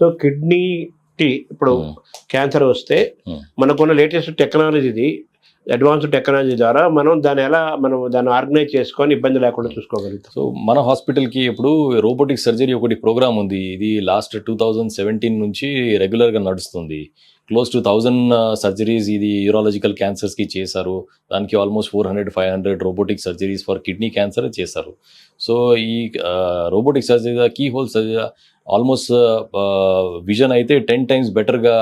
So kidney ఇప్పుడు cancer వస్తే మనకున్న లేటెస్ట్ టెక్నాలజీది అడ్వాన్స్డ్ టెక్నాలజీ ద్వారా మనం దాన్ని ఆర్గనైజ్ చేసుకొని ఇబ్బంది లేకుండా చూసుకోగలుగుతాం. సో మన హాస్పిటల్కి ఇప్పుడు రోబోటిక్ సర్జరీ ఒకటి ప్రోగ్రామ్ ఉంది. ఇది లాస్ట్ 2017 నుంచి రెగ్యులర్గా నడుస్తుంది. క్లోజ్ టు 1000 సర్జరీస్ ఇది యూరాలజికల్ క్యాన్సర్స్కి చేశారు. దానికి almost 400-500 robotic surgeries for kidney cancer చేశారు. సో ఈ robotic surgery keyhole surgery almost vision అయితే 10 times బెటర్గా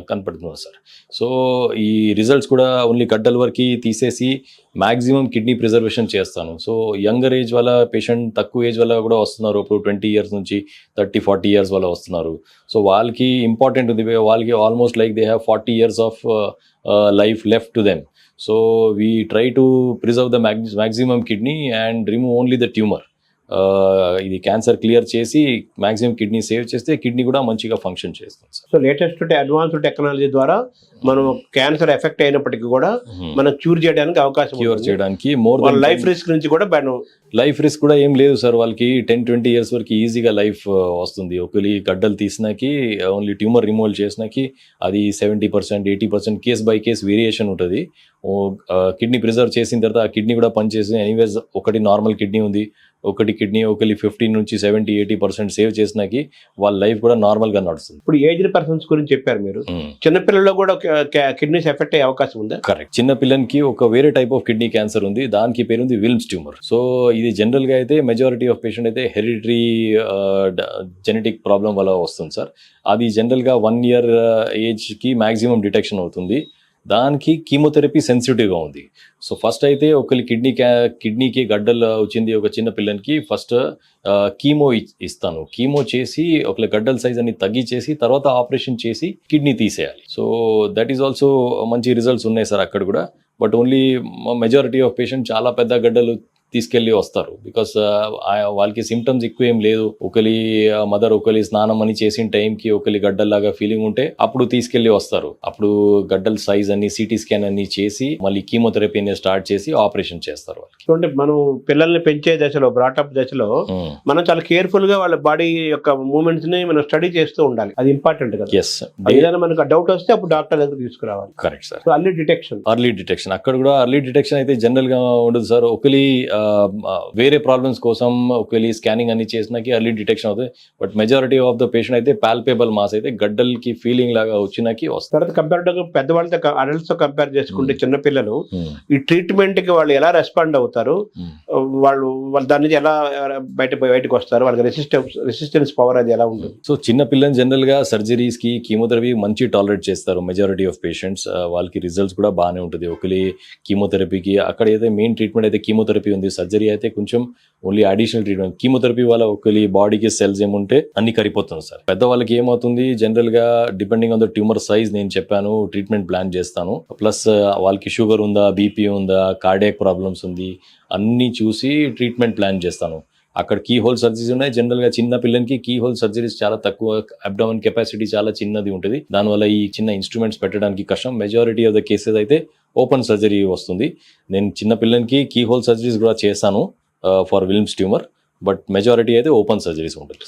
కనపడుతున్నారు సార్. సో ఈ రిజల్ట్స్ కూడా ఓన్లీ గడ్డల వరకు తీసేసి మ్యాక్సిమం కిడ్నీ ప్రిజర్వేషన్ చేస్తాను. సో యంగర్ ఏజ్ వల్ల పేషెంట్ తక్కువ ఏజ్ వల్ల కూడా వస్తున్నారు. ఇప్పుడు 20 years నుంచి 30-40 years వల్ల వస్తున్నారు. సో వాళ్ళకి ఇంపార్టెంట్ ఉంది, వాళ్ళకి almost like they have 40 years of life left to them. So we try to preserve the maximum kidney and remove only the tumour. ఇది క్యాన్సర్ క్లియర్ చేసి మ్యాక్సిమం కిడ్నీ సేవ్ చేస్తే kidney కూడా మంచిగా function చేస్తుంది sir. So latest advanced technology ద్వారా మనం cancer effect అయినప్పటికీ కూడా మనం క్యూర్ చేయడానికి అవకాశం మోర్ లైఫ్ రిస్క్ నుంచి కూడా లైఫ్ రిస్క్ కూడా ఏం లేదు సార్. వాళ్ళకి 10-20 years వరకు ఈజీగా లైఫ్ వస్తుంది. ఒకరి గడ్డలు తీసినాకి ఓన్లీ ట్యూమర్ రిమూవల్ చేసినాకి అది 70%-80% కేస్ బై కేస్ వేరియేషన్ ఉంటుంది. కిడ్నీ ప్రిజర్వ్ చేసిన తర్వాత ఆ కిడ్నీ కూడా పనిచేసి ఎనీవేస్ ఒకటి నార్మల్ కిడ్నీ ఉంది, ఒకటి 15-70-80% సేవ్ చేసినాకి వాళ్ళ లైఫ్ కూడా నార్మల్గా నడుస్తుంది. ఇప్పుడు ఏజ్డ్ పర్సన్స్ గురించి చెప్పారు మీరు. చిన్నపిల్లల్లో కూడా కిడ్నీస్ ఎఫెక్ట్ అయ్యే అవకాశం ఉందా? కరెక్ట్. చిన్న పిల్లలకి ఒక వేరే టైప్ ఆఫ్ కిడ్నీ క్యాన్సర్ ఉంది, దానికి పేరు ఉంది విల్మ్స్ ట్యూమర్. సో ఇది జనరల్గా అయితే మెజారిటీ ఆఫ్ పేషెంట్ అయితే హెరిడిటరీ జెనెటిక్ ప్రాబ్లం వల్ల వస్తుంది సార్. అది జనరల్గా 1 year ఏజ్కి మ్యాక్సిమం డిటెక్షన్ అవుతుంది. దానికి కీమోథెరపీ సెన్సిటివ్గా ఉంది. సో ఫస్ట్ అయితే ఒకరి కిడ్నీకి గడ్డలు వచ్చింది ఒక చిన్న పిల్లలకి ఫస్ట్ కీమో ఇస్తాను. కీమో చేసి ఒకరి గడ్డల సైజ్ అన్ని తగ్గించేసి తర్వాత ఆపరేషన్ చేసి కిడ్నీ తీసేయాలి. సో దట్ ఈస్ ఆల్సో మంచి రిజల్ట్స్ ఉన్నాయి సార్ అక్కడ కూడా. But only majority of patient చాలా పెద్ద గడ్డలు తీసుకెళ్ళి వస్తారు. బికాస్ వాళ్ళకి సిమ్టమ్స్ ఎక్కువ ఏం లేదు. ఒకరి మదర్ ఒకరి స్నానం అని చేసిన టైంకి ఒకరి గడ్డల్లాగా ఫీలింగ్ ఉంటే అప్పుడు తీసుకెళ్ళి వస్తారు. అప్పుడు గడ్డల సైజ్ అన్ని సిటీ స్కాన్ అన్ని చేసి మళ్ళీ కీమోథెరపీని స్టార్ట్ చేసి ఆపరేషన్ చేస్తారు వాళ్ళకి. అంటే మనం పిల్లల్ని పెంచే దశలో బ్రాటప్ దశలో మనం చాలా కేర్ఫుల్ గా వాళ్ళ బాడీ యొక్క మూవ్మెంట్స్ ని మనం స్టడీ చేస్తూ ఉండాలి. అది ఇంపార్టెంట్ కదా. ఎస్. ఏదైనా మనకు డౌట్ వస్తే అప్పుడు డాక్టర్ దగ్గర తీసుకురావాలి. Correct sir. So early detection అక్కడ కూడా అర్లీ డిటెక్షన్ అయితే జనరల్ గా ఉండదు సార్. ఒకరి వేరే ప్రాబ్లమ్స్ కోసం ఒకవేళ స్కానింగ్ అన్ని చేసినాకి అర్లీ డిటెక్షన్ అవుతుంది. But majority of the patient అయితే పాల్పేబుల్ మాస్ అయితే గడ్డలకి ఫీలింగ్ లాగా వచ్చినాకి వస్తారు. కంపేరిటివ్ పెద్దవాళ్ళతో అడల్ట్స్ తో కంపేర్ చేసుకుంటే చిన్నపిల్లలు ఈ ట్రీట్మెంట్ కి వాళ్ళు ఎలా రెస్పాండ్ అవుతారు, వాళ్ళు దాని నుంచి ఎలా బయటకు వస్తారు, వాళ్ళకి రెసిస్టెన్స్ పవర్ అది ఎలా ఉంటుంది? సో చిన్న పిల్లలు జనరల్ గా సర్జరీస్ కి కీమోథెరపీ మంచి టాలరేట్ చేస్తారు మెజారిటీ ఆఫ్ పేషెంట్స్. వాళ్ళకి రిజల్ట్స్ కూడా బాగానే ఉంటుంది. ఒకరి కీమోథెరపీకి అక్కడ అయితే మెయిన్ ట్రీట్మెంట్ అయితే కీమోథెరపీ ఉంది. సర్జరీ అయితే కొంచెం ఓన్లీ అడిషనల్ ట్రీట్మెంట్. కీమోథెరపీ వల్ల ఒకరి బాడీకి సెల్స్ ఏముంటే అన్ని కరిపోతుంది సార్. పెద్దవాళ్ళకి ఏమవుతుంది జనరల్ గా depending on the tumour size నేను చెప్పాను ట్రీట్మెంట్ ప్లాన్ చేస్తాను. ప్లస్ వాళ్ళకి షుగర్ ఉందా, బీపీ ఉందా, కార్డియాక్ ప్రాబ్లమ్స్ ఉంది అన్ని చూసి ట్రీట్మెంట్ ప్లాన్ చేస్తాను. అక్కడ కీ హోల్ సర్జరీస్ ఉన్నాయి. జనరల్ గా చిన్న పిల్లలకి కీ హోల్ సర్జరీస్ చాలా తక్కువ, అబ్డామన్ కెపాసిటీ చాలా చిన్నది ఉంటుంది. దానివల్ల ఈ చిన్న ఇన్స్ట్రుమెంట్స్ పెట్టడానికి కష్టం. మెజారిటీ ఆఫ్ ద కేసెస్ అయితే ఓపెన్ సర్జరీ వస్తుంది. నేను చిన్న పిల్లలకి కీ హోల్ సర్జరీస్ కూడా చేశాను for Wilms tumour. But majority అయితే ఓపెన్ సర్జరీస్ ఉంటుంది.